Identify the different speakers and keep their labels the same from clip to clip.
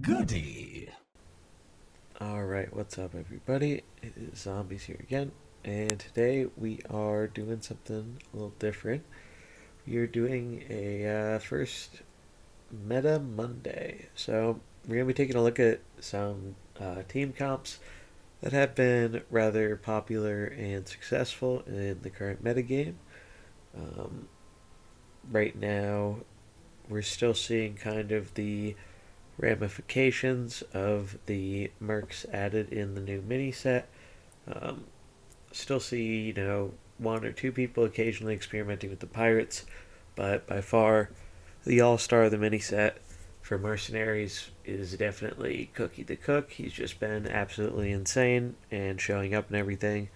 Speaker 1: Goody.
Speaker 2: Alright, what's up everybody? It is Zombies here again, and today we are doing something a little different. We are doing a first Meta Monday. So we're going to be taking a look at some team comps that have been rather popular and successful in the current metagame. Um, right now, we're still seeing kind of the ramifications of the mercs added in the new mini set. Um, Still see, one or two people occasionally experimenting with the pirates, but by far the all star of the mini set for Mercenaries is definitely Cookie the Cook. He's just been absolutely insane and showing up and everything.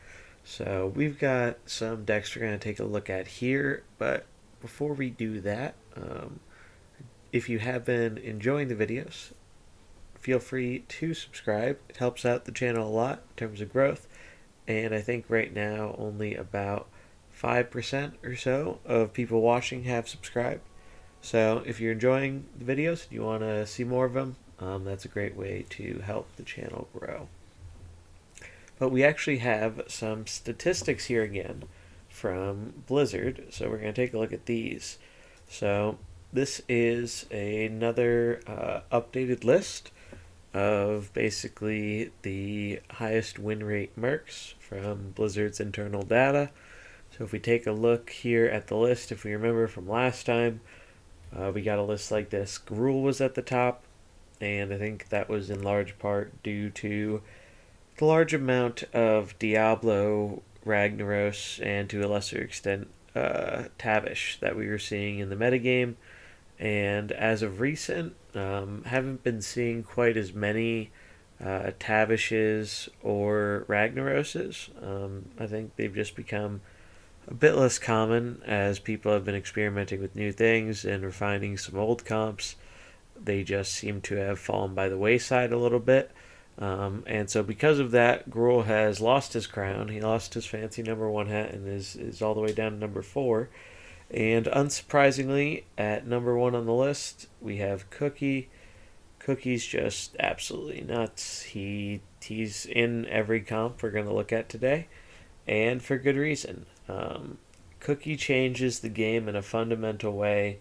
Speaker 2: So we've got some decks we're going to take a look at here, but before we do that, if you have been enjoying the videos, feel free to subscribe. It helps out the channel a lot in terms of growth. And I think right now only about 5% or so of people watching have subscribed. So if you're enjoying the videos and you want to see more of them, that's a great way to help the channel grow. But we actually have some statistics here again from Blizzard. So we're going to take a look at these. So this is another updated list of basically the highest win rate mercs from Blizzard's internal data. So if we take a look here at the list, if we remember from last time, we got a list like this. Gruul was at the top, and I think that was in large part due to the large amount of Diablo, Ragnaros, and to a lesser extent, Tavish that we were seeing in the metagame. And as of recent, haven't been seeing quite as many Tavishes or Ragnaroses. I think they've just become a bit less common as people have been experimenting with new things and refining some old comps. They just seem to have fallen by the wayside a little bit. And so because of that, Gruel has lost his crown. He lost his fancy number one hat and is all the way down to number 4. And unsurprisingly, at number 1 on the list, we have Cookie. Cookie's just absolutely nuts. He's in every comp we're going to look at today, and for good reason. Cookie changes the game in a fundamental way.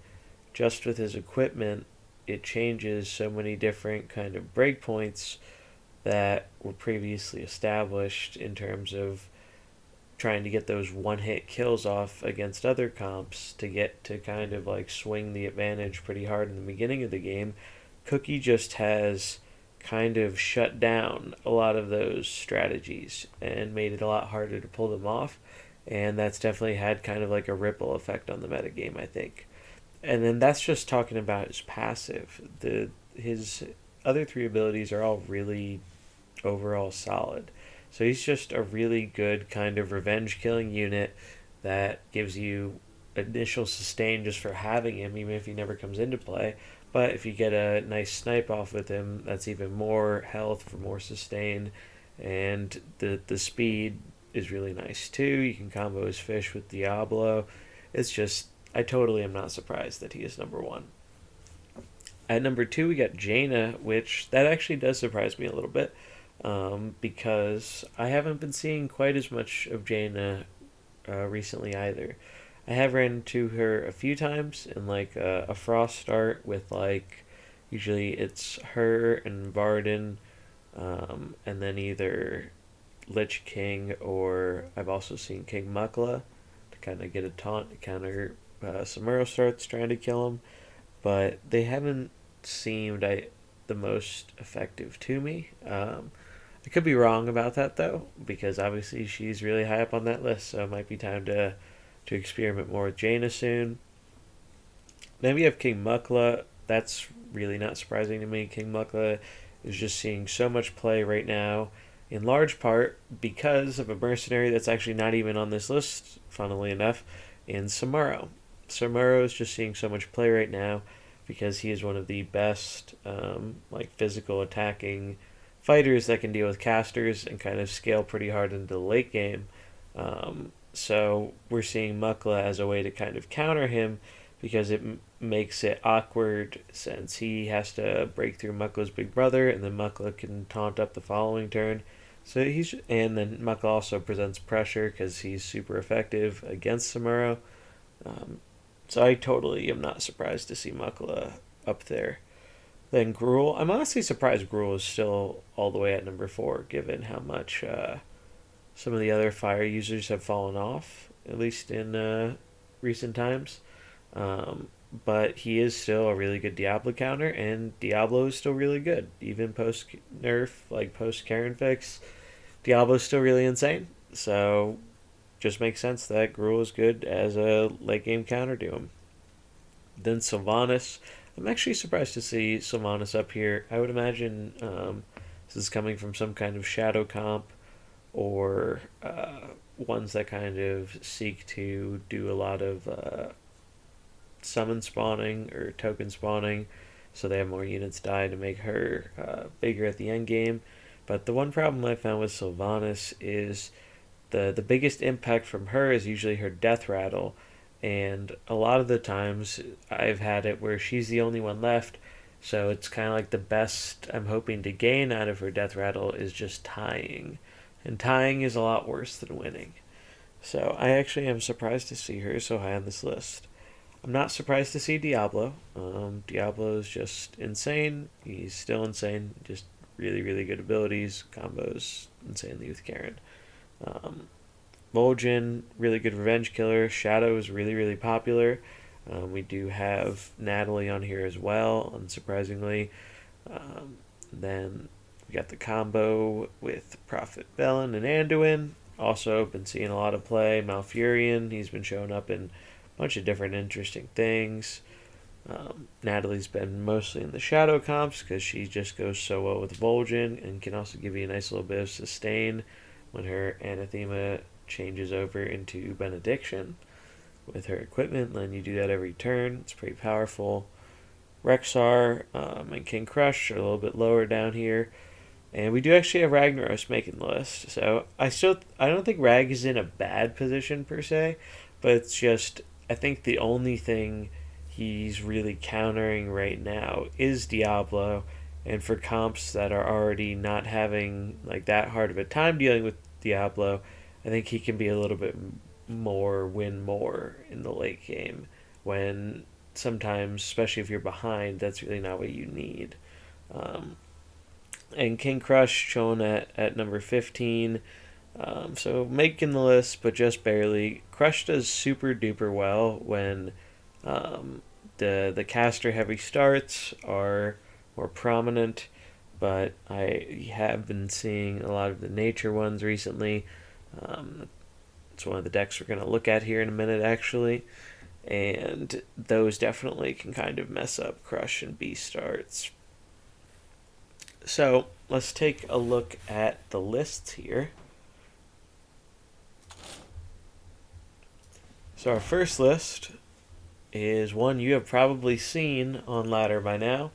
Speaker 2: Just with his equipment, it changes so many different kind of breakpoints that were previously established in terms of trying to get those one-hit kills off against other comps to get to kind of like swing the advantage pretty hard in the beginning of the game. Cookie just has kind of shut down a lot of those strategies and made it a lot harder to pull them off, and that's definitely had kind of like a ripple effect on the metagame, I think. And then that's just talking about his passive. His other 3 abilities are all really overall solid. So he's just a really good kind of revenge killing unit that gives you initial sustain just for having him, even if he never comes into play. But if you get a nice snipe off with him, that's even more health for more sustain. And the speed is really nice too. You can combo his fish with Diablo. It's just, I totally am not surprised that he is number 1. At number 2, we got Jaina, which that actually does surprise me a little bit. Because I haven't been seeing quite as much of Jaina recently either. I have ran into her a few times in like a frost start with like usually it's her and Varden, and then either Lich King or I've also seen King Mukhla to kind of get a taunt to counter Samuro starts trying to kill him, but they haven't seemed the most effective to me. I could be wrong about that though, because obviously she's really high up on that list, so it might be time to experiment more with Jaina soon. Then we have King Mukhla. That's really not surprising to me. King Mukhla is just seeing so much play right now, in large part because of a mercenary that's actually not even on this list, funnily enough, in Samuro. Samuro is just seeing so much play right now because he is one of the best like physical attacking fighters that can deal with casters and kind of scale pretty hard into the late game. So we're seeing Mukhla as a way to kind of counter him because it makes it awkward since he has to break through Mukhla's big brother, and then Mukhla can taunt up the following turn. And then Mukhla also presents pressure because he's super effective against Samuro. Um, so I totally am not surprised to see Mukhla up there. Then Gruel, I'm honestly surprised Gruel is still all the way at number 4, given how much some of the other fire users have fallen off, at least in recent times. Um, but he is still a really good Diablo counter, and Diablo is still really good. Even post nerf, like post Karen fix, Diablo is still really insane. So, just makes sense that Gruul is good as a late game counter to him. Then Sylvanas. I'm actually surprised to see Sylvanas up here. I would imagine this is coming from some kind of shadow comp or ones that kind of seek to do a lot of summon spawning or token spawning, so they have more units die to make her bigger at the end game. But the one problem I found with Sylvanas is the biggest impact from her is usually her death rattle, and a lot of the times I've had it where she's the only one left, so it's kind of like the best I'm hoping to gain out of her death rattle is just tying, and tying is a lot worse than winning. So I actually am surprised to see her so high on this list. I'm not surprised to see Diablo. Diablo is just insane. He's still insane. Just really, really good abilities, combos, insanely with Karen. Um, Vol'jin, really good revenge killer. Shadow is really, really popular. We do have Natalie on here as well, unsurprisingly. Then we got the combo with Prophet Velen and Anduin. Also, been seeing a lot of play. Malfurion, he's been showing up in a bunch of different interesting things. Natalie's been mostly in the shadow comps because she just goes so well with Vol'jin and can also give you a nice little bit of sustain when her anathema changes over into benediction with her equipment. Then you do that every turn. It's pretty powerful. Rexar and King Crush are a little bit lower down here. And we do actually have Ragnaros making the list. So I don't think Rag is in a bad position per se, but it's just I think the only thing he's really countering right now is Diablo, and for comps that are already not having like that hard of a time dealing with Diablo, I think he can be a little bit more win more in the late game when sometimes, especially if you're behind, that's really not what you need. Um, and King Crush shown at number 15. So making the list, but just barely. Crush does super duper well when the caster heavy starts are more prominent, but I have been seeing a lot of the nature ones recently. It's one of the decks we're going to look at here in a minute, actually, and those definitely can kind of mess up Crush and B starts. So let's take a look at the lists here. So our first list is one you have probably seen on ladder by now.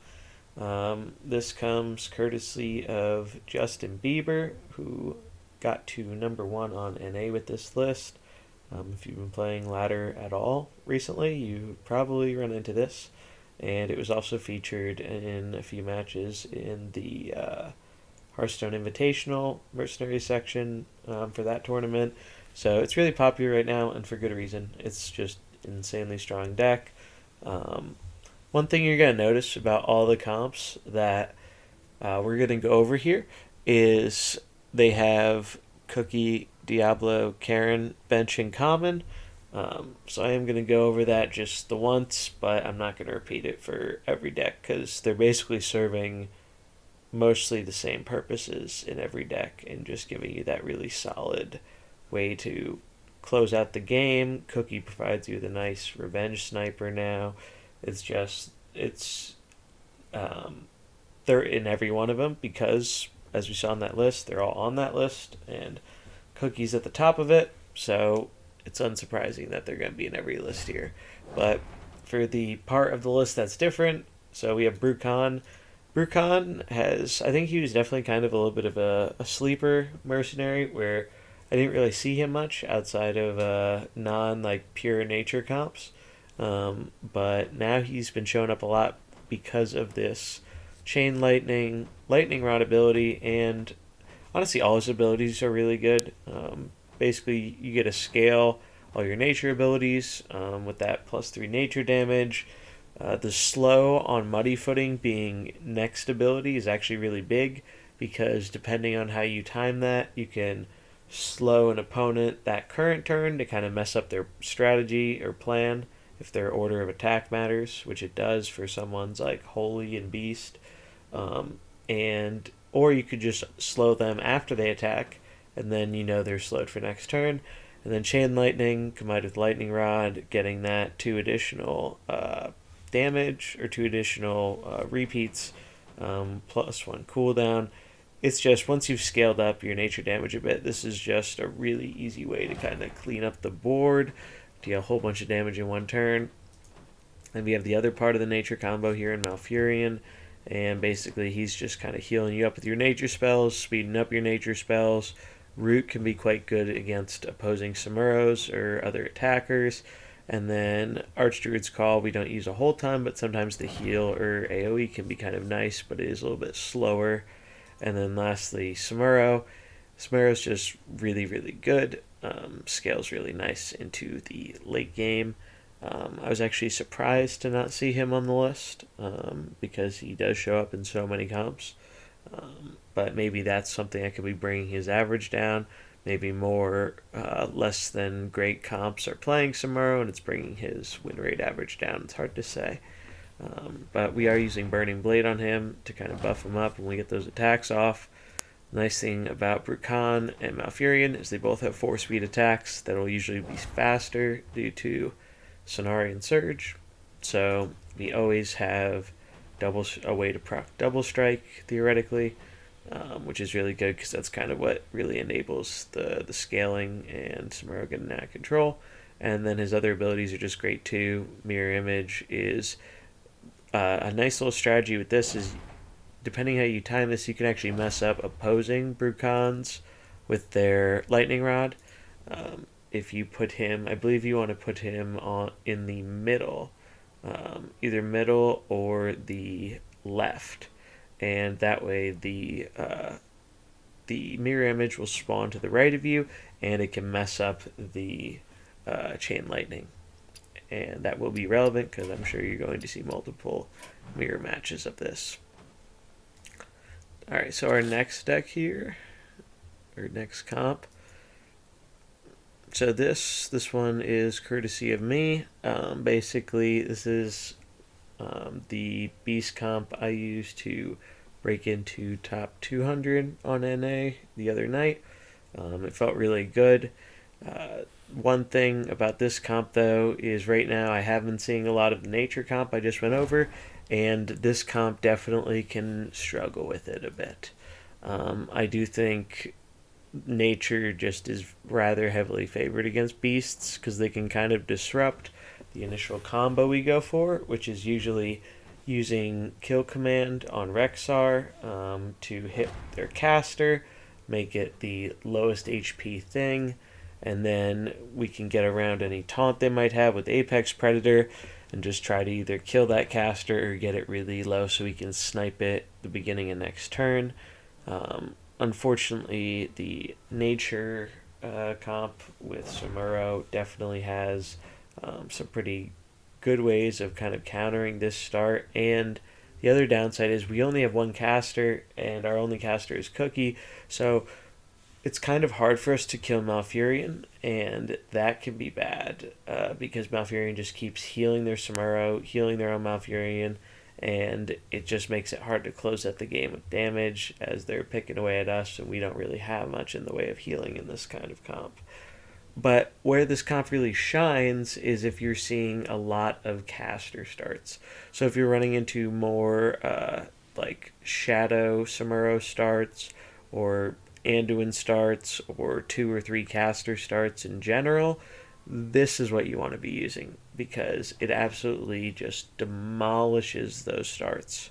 Speaker 2: This comes courtesy of Justin Bieber, who got to number 1 on NA with this list. If you've been playing ladder at all recently, you probably run into this. And it was also featured in a few matches in the Hearthstone Invitational Mercenaries section for that tournament. So it's really popular right now, and for good reason. It's just an insanely strong deck. One thing you're going to notice about all the comps that we're going to go over here is they have Cookie, Diablo, Karen, bench in common. So I am going to go over that just the once, but I'm not going to repeat it for every deck because they're basically serving mostly the same purposes in every deck and just giving you that really solid way to close out the game. Cookie provides you with a nice revenge sniper now. They're in every one of them because, as we saw on that list, they're all on that list, and Cookie's at the top of it, so it's unsurprising that they're going to be in every list here. But for the part of the list that's different, so we have Brucon. Brucon has, I think he was definitely kind of a little bit of a sleeper mercenary where I didn't really see him much outside of non like pure nature comps. But now he's been showing up a lot because of this chain lightning rod ability, and honestly, all his abilities are really good. Basically, you get to scale all your nature abilities with that +3 nature damage. The slow on Muddy Footing being next ability is actually really big because depending on how you time that, you can slow an opponent that current turn to kind of mess up their strategy or plan if their order of attack matters, which it does for someone's like Holy and Beast. And or you could just slow them after they attack, and then you know they're slowed for next turn. And then Chain Lightning combined with Lightning Rod, getting that 2 additional damage or 2 additional repeats, +1 cooldown. It's just once you've scaled up your nature damage a bit, this is just a really easy way to kind of clean up the board, deal a whole bunch of damage in one turn. And we have the other part of the nature combo here in Malfurion, and basically he's just kind of healing you up with your nature spells, speeding up your nature spells. Root can be quite good against opposing Samuros or other attackers. And then Archdruid's Call we don't use a whole ton, but sometimes the heal or AoE can be kind of nice, but it is a little bit slower. And then lastly, Samuro. Samuro's just really, really good. Scales really nice into the late game. I was actually surprised to not see him on the list because he does show up in so many comps. But maybe that's something that could be bringing his average down. Maybe more less than great comps are playing Samuro, and it's bringing his win rate average down. It's hard to say. But we are using Burning Blade on him to kind of buff him up when we get those attacks off. Nice thing about Brukan and Malfurion is they both have 4-speed attacks that will usually be faster due to Cenarian Surge. So we always have a way to proc double strike theoretically, which is really good because that's kind of what really enables the scaling and Samuro getting out of control. And then his other abilities are just great too. Mirror Image is a nice little strategy with this is depending how you time this, you can actually mess up opposing Brukans with their lightning rod. If you put him, I believe you want to put him on in the middle, either middle or the left, and that way the mirror image will spawn to the right of you, and it can mess up the chain lightning. And that will be relevant because I'm sure you're going to see multiple mirror matches of this. Alright, so our next deck here, or next comp. So this one is courtesy of me. Basically, this is the Beast comp I used to break into top 200 on NA the other night. It felt really good. One thing about this comp, though, is right now I have been seeing a lot of the nature comp I just went over, and this comp definitely can struggle with it a bit. I do think nature just is rather heavily favored against beasts because they can kind of disrupt the initial combo we go for, which is usually using kill command on Rexar to hit their caster, make it the lowest HP thing, and then we can get around any taunt they might have with Apex Predator and just try to either kill that caster or get it really low so we can snipe it the beginning of next turn. Unfortunately, the nature comp with Samuro definitely has some pretty good ways of kind of countering this start, and the other downside is we only have one caster and our only caster is Cookie, so it's kind of hard for us to kill Malfurion, and that can be bad because Malfurion just keeps healing their Samuro, healing their own Malfurion, and it just makes it hard to close out the game with damage as they're picking away at us, and we don't really have much in the way of healing in this kind of comp. But where this comp really shines is if you're seeing a lot of caster starts. So if you're running into more like Shadow Samuro starts or Anduin starts or 2 or 3 caster starts in general, this is what you want to be using because it absolutely just demolishes those starts.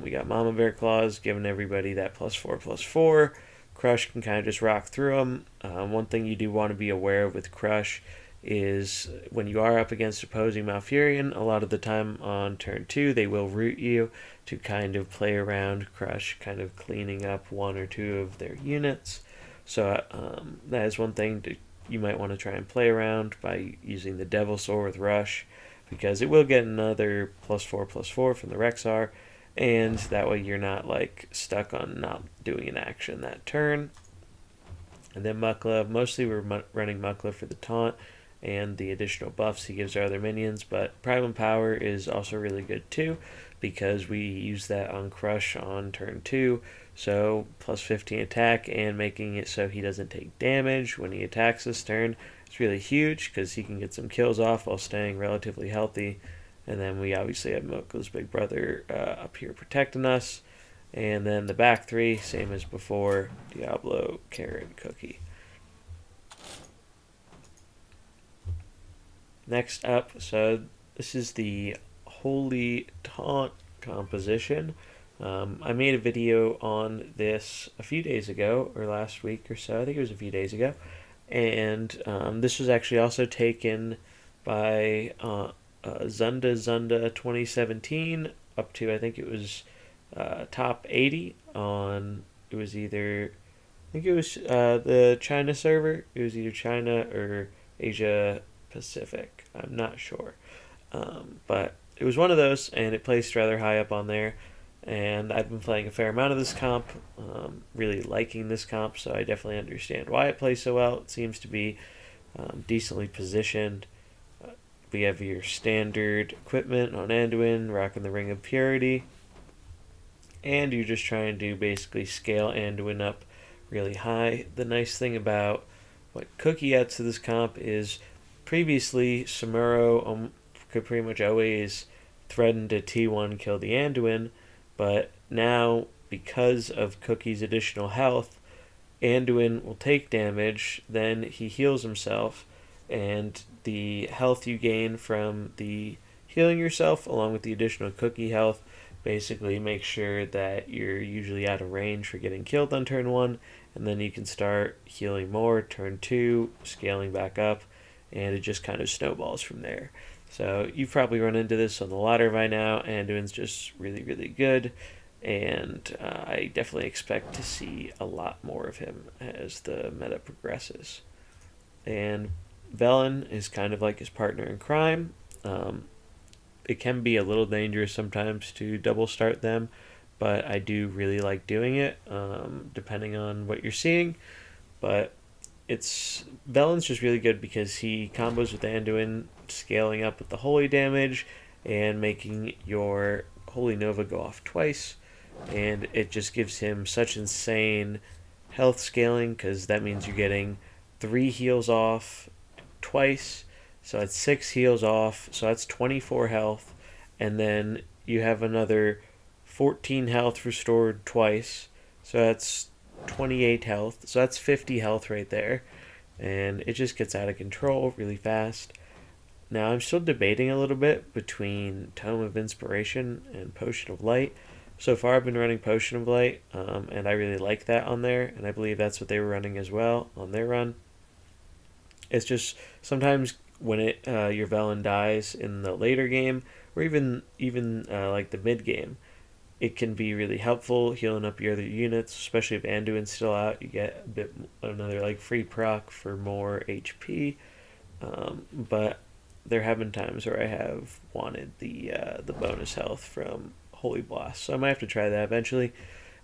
Speaker 2: We got Mama Bear Claws giving everybody that +4/+4. Crush can kind of just rock through them. One thing you do want to be aware of with Crush is when you are up against opposing Malfurion, a lot of the time on turn 2, they will root you to kind of play around Crush, kind of cleaning up one or two of their units. So that is one thing you might want to try and play around by using the Devil Sword with Rush, because it will get another +4/+4 from the Rexar, and that way you're not like stuck on not doing an action that turn. And then Mukhla, mostly we're running Mukhla for the taunt and the additional buffs he gives our other minions, but Primal Power is also really good too, because we use that on Crush on turn 2, so +15 attack and making it so he doesn't take damage when he attacks this turn. It's really huge because he can get some kills off while staying relatively healthy. And then we obviously have Mokha's big brother up here protecting us. And then the back three, same as before, Diablo, Karen, Cookie. Next up, so this is the Holy Taunt composition. I made a video on this a few days ago, or last week or so. I think it was a few days ago. And this was actually also taken by Zunda 2017 up to, I think it was top 80 on, it was either, I think it was the China server. It was either China or Asia Pacific. I'm not sure. But it was one of those, and it placed rather high up on there. And I've been playing a fair amount of this comp, really liking this comp, so I definitely understand why it plays so well. It seems to be decently positioned. We have your standard equipment on Anduin, rocking the Ring of Purity, and you're just trying to basically scale Anduin up really high. The nice thing about what Cookie adds to this comp is previously Samuro could pretty much always threaten to T1 kill the Anduin, but now, because of Cookie's additional health, Anduin will take damage, then he heals himself, and the health you gain from the healing yourself, along with the additional Cookie health, basically makes sure that you're usually out of range for getting killed on turn 1, and then you can start healing more, turn 2, scaling back up, and it just kind of snowballs from there. So you've probably run into this on the ladder by now. Anduin's just really, really good, and I definitely expect to see a lot more of him as the meta progresses. And Velen is kind of like his partner in crime. It can be a little dangerous sometimes to double start them, but I do really like doing it, depending on what you're seeing. But Velen's just really good because he combos with Anduin, scaling up with the holy damage and making your Holy Nova go off twice, and it just gives him such insane health scaling, because that means you're getting 3 heals off twice, so that's 6 heals off, so that's 24 health, and then you have another 14 health restored twice, so that's 28 health, so that's 50 health right there, and it just gets out of control really fast. Now, I'm still debating a little bit between Tome of Inspiration and Potion of Light. So far, I've been running Potion of Light, and I really like that on there, and I believe that's what they were running as well on their run. It's just sometimes when your Velen dies in the later game, or even like the mid game, it can be really helpful healing up your other units, especially if Anduin's still out. You get another like free proc for more HP, but there have been times where I have wanted the bonus health from Holy Blast, so I might have to try that eventually.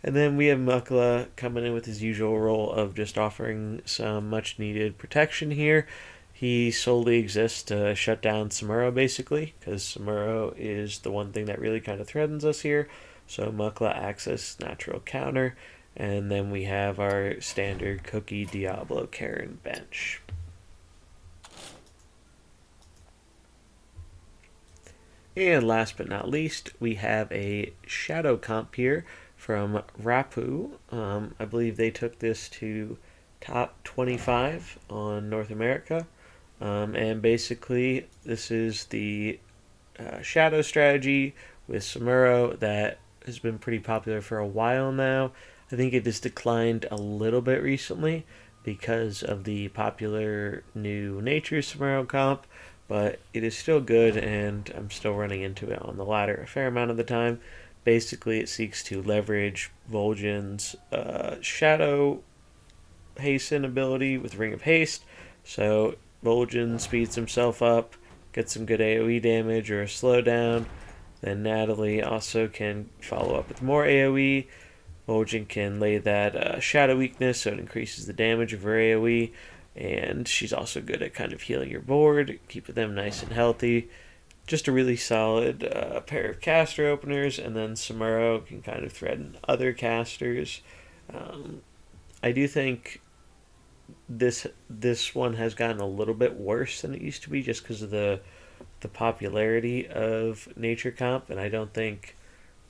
Speaker 2: And then we have Mukhla coming in with his usual role of just offering some much needed protection here. He solely exists to shut down Samuro, basically, because Samuro is the one thing that really kind of threatens us here. So Mukhla acts as natural counter, and then we have our standard Cookie, Diablo, Karen bench. And last but not least, we have a shadow comp here from Rapu. I believe they took this to top 25 on North America. And basically, this is the shadow strategy with Samuro that has been pretty popular for a while now. I think it has declined a little bit recently, because of the popular new Nature Sombrero comp, but it is still good, and I'm still running into it on the ladder a fair amount of the time. Basically, it seeks to leverage Vol'jin's Shadow Hasten ability with Ring of Haste. So Vol'jin speeds himself up, gets some good AoE damage or a slowdown. Then Natalie also can follow up with more AoE. Vol'jin can lay that shadow weakness, so it increases the damage of her AoE. And she's also good at kind of healing your board, keeping them nice and healthy. Just a really solid pair of caster openers, and then Samuro can kind of threaten other casters. I do think this one has gotten a little bit worse than it used to be, just because of the popularity of Nature Comp, and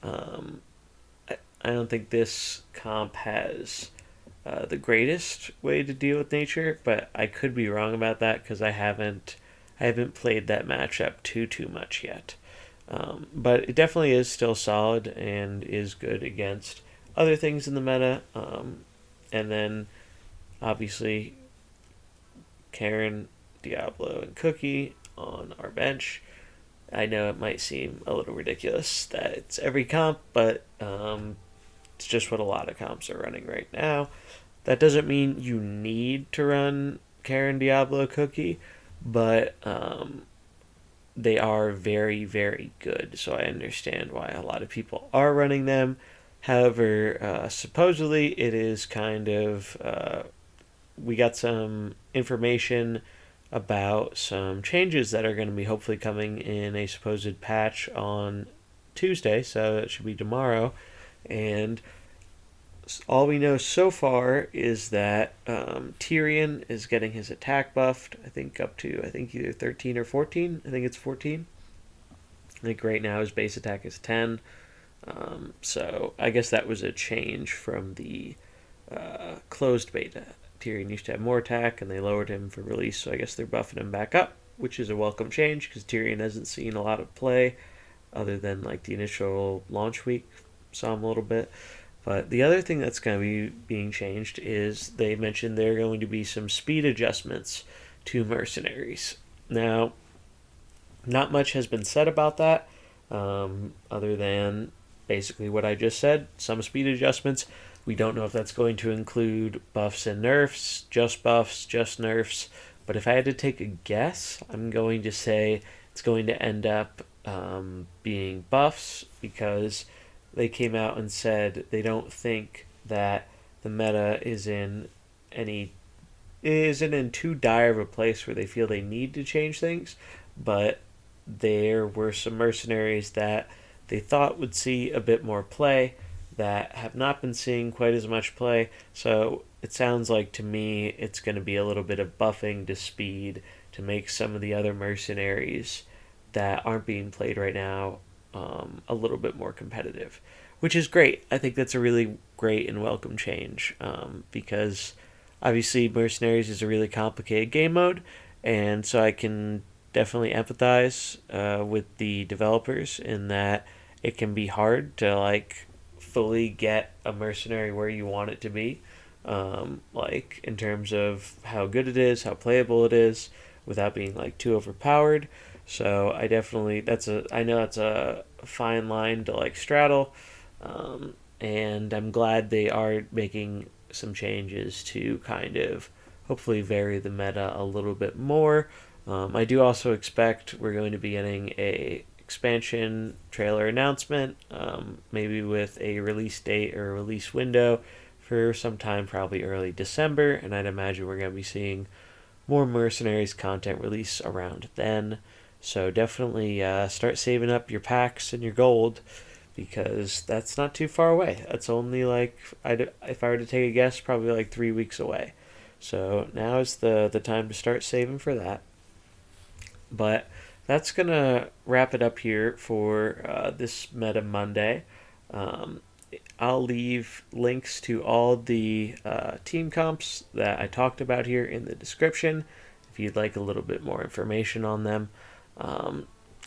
Speaker 2: um, I don't think this comp has the greatest way to deal with nature, but I could be wrong about that because I haven't played that matchup too much yet. But it definitely is still solid and is good against other things in the meta. And then obviously Karen, Diablo, and Cookie on our bench. I know it might seem a little ridiculous that it's every comp, but it's just what a lot of comps are running right now. That doesn't mean you need to run Karen, Diablo, Cookie, but they are very, very good. So I understand why a lot of people are running them. However, supposedly it is kind of. We got some information about some changes that are going to be hopefully coming in a supposed patch on Tuesday, so it should be tomorrow. And all we know so far is that Tyrion is getting his attack buffed. I think up to either 13 or 14. I think it's 14. I think right now his base attack is 10. So I guess that was a change from the closed beta. Tyrion used to have more attack, and they lowered him for release. So I guess they're buffing him back up, which is a welcome change because Tyrion hasn't seen a lot of play other than like the initial launch week. Saw him a little bit. But the other thing that's going to be being changed is they mentioned there are going to be some speed adjustments to Mercenaries. Now, not much has been said about that, other than basically what I just said. Some speed adjustments. We don't know if that's going to include buffs and nerfs, just buffs, just nerfs. But if I had to take a guess, I'm going to say it's going to end up being buffs because they came out and said they don't think that the meta isn't in too dire of a place where they feel they need to change things, but there were some mercenaries that they thought would see a bit more play that have not been seeing quite as much play. So it sounds like to me it's going to be a little bit of buffing to speed to make some of the other mercenaries that aren't being played right now a little bit more competitive, which is great. I think that's a really great and welcome change because obviously Mercenaries is a really complicated game mode, and so I can definitely empathize with the developers in that it can be hard to like fully get a mercenary where you want it to be, like in terms of how good it is, how playable it is, without being like too overpowered. So I know that's a fine line to like straddle, and I'm glad they are making some changes to kind of hopefully vary the meta a little bit more. I do also expect we're going to be getting a expansion trailer announcement, maybe with a release date or a release window for sometime probably early December, and I'd imagine we're going to be seeing more Mercenaries content release around then. So definitely start saving up your packs and your gold because that's not too far away. That's only like, if I were to take a guess, probably like 3 weeks away. So now is the time to start saving for that. But that's going to wrap it up here for this Meta Monday. I'll leave links to all the team comps that I talked about here in the description if you'd like a little bit more information on them.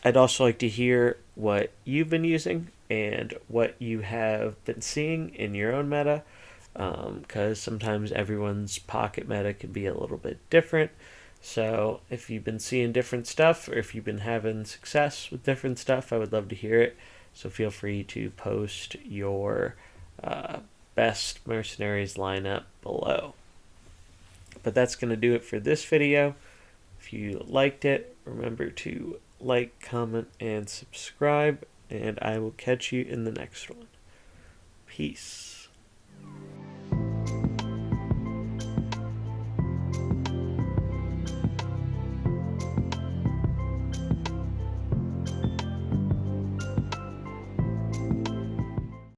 Speaker 2: I'd also like to hear what you've been using and what you have been seeing in your own meta. because sometimes everyone's pocket meta can be a little bit different. So if you've been seeing different stuff or if you've been having success with different stuff, I would love to hear it. So feel free to post your best Mercenaries lineup below. But that's going to do it for this video. If you liked it, remember to like, comment, and subscribe, and I will catch you in the next one. Peace.